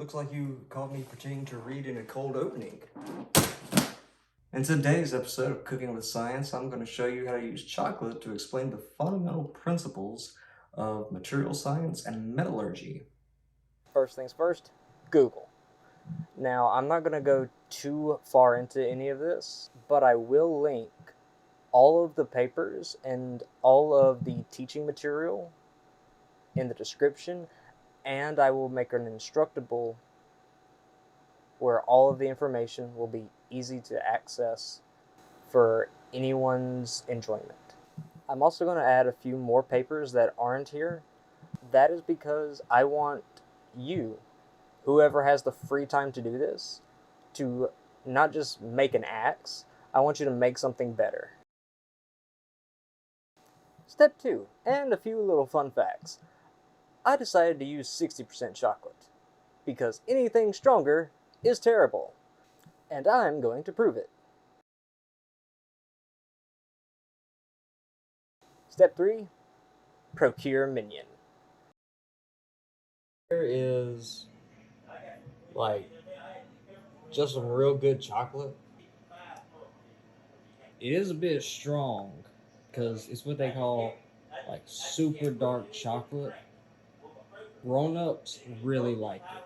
Looks like you caught me pretending to read in a cold opening. In today's episode of Cooking with Science, I'm going to show you how to use chocolate to explain the fundamental principles of material science and metallurgy. First things first, Google. Now, I'm not going to go too far into any of this, but I will link all of the papers and all of the teaching material in the description, and I will make an instructable where all of the information will be easy to access for anyone's enjoyment. I'm also going to add a few more papers that aren't here. That is because I want you, whoever has the free time to do this, to not just make an axe, I want you to make something better. Step 2, and a few little fun facts. I decided to use 60% chocolate, because anything stronger is terrible, and I'm going to prove it. Step 3, procure Minion. Here is just some real good chocolate. It is a bit strong because it's what they call super dark chocolate. Grown-ups really like it.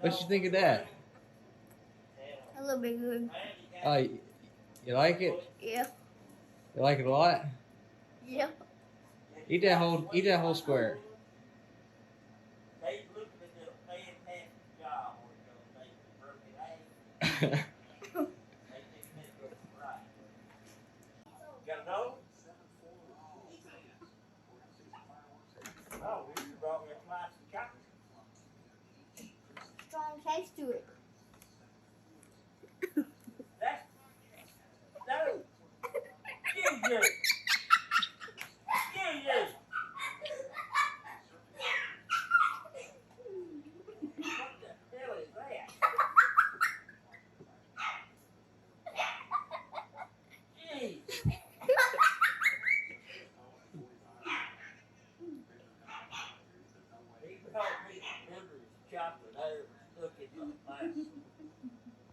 What you think of that? A little bit good. You like it? Yeah. You like it a lot? Yeah. Eat that whole square. Strong taste to it.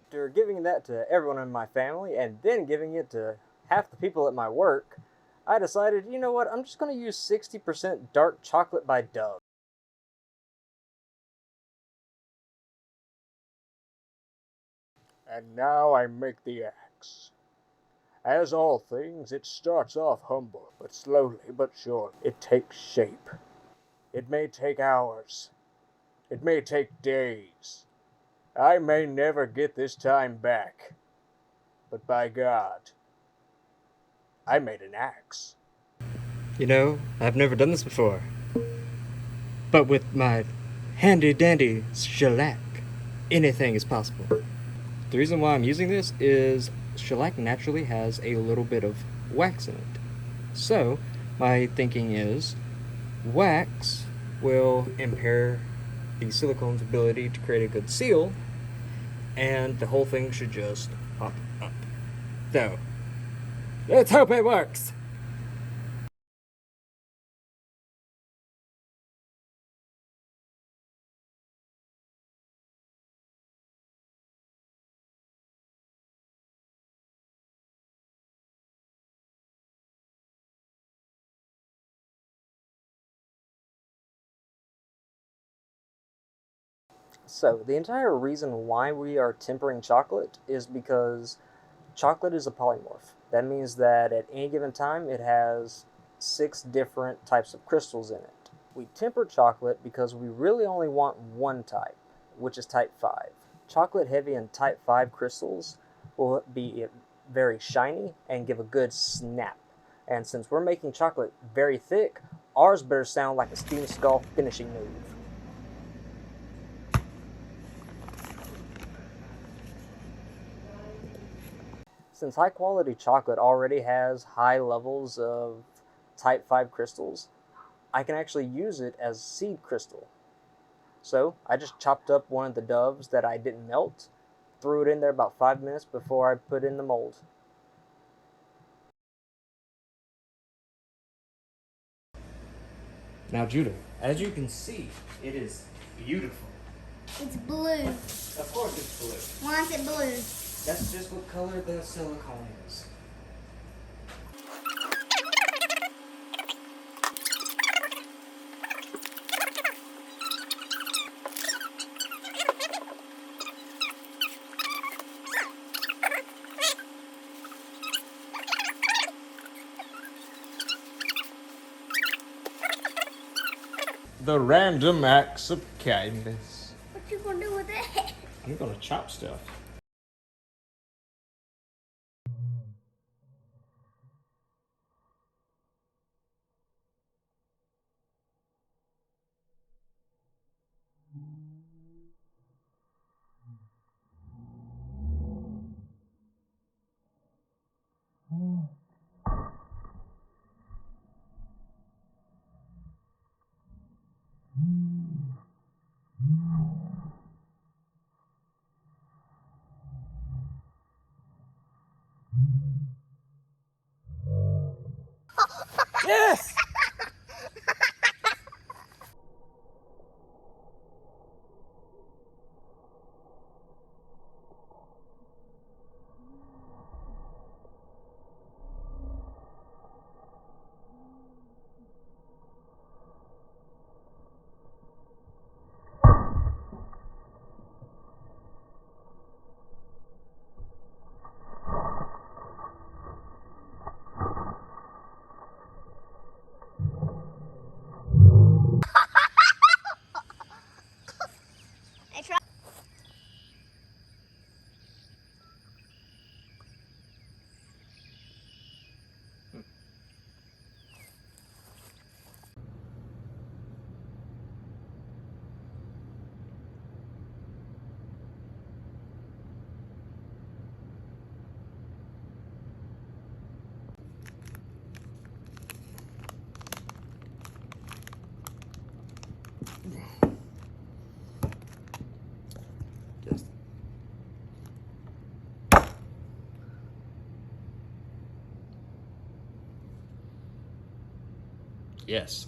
After giving that to everyone in my family and then giving it to half the people at my work, I decided, you know what, I'm just going to use 60% dark chocolate by Dove. And now I make the axe. As all things, it starts off humble, but slowly but surely it takes shape. It may take hours. It may take days. I may never get this time back. But by God, I made an axe. You know, I've never done this before. But with my handy-dandy shellac, anything is possible. The reason why I'm using this is shellac naturally has a little bit of wax in it. So, my thinking is, wax will impair the silicone's ability to create a good seal, and the whole thing should just pop up. So, let's hope it works! So, the entire reason why we are tempering chocolate is because chocolate is a polymorph. That means that at any given time it has 6 different types of crystals in it. We temper chocolate because we really only want one type, which is type 5. Chocolate heavy in type 5 crystals will be very shiny and give a good snap. And since we're making chocolate very thick, ours better sound like a Steven Skull finishing move. Since high quality chocolate already has high levels of type 5 crystals, I can actually use it as seed crystal. So I just chopped up one of the doves that I didn't melt, threw it in there about 5 minutes before I put in the mold. Now, Judah, as you can see, it is beautiful. It's blue. Of course it's blue. Why is it blue? That's just what color the silicone is. The random acts of kindness. What you gonna do with it? I'm gonna chop stuff. Yes! I tried. Just. Yes.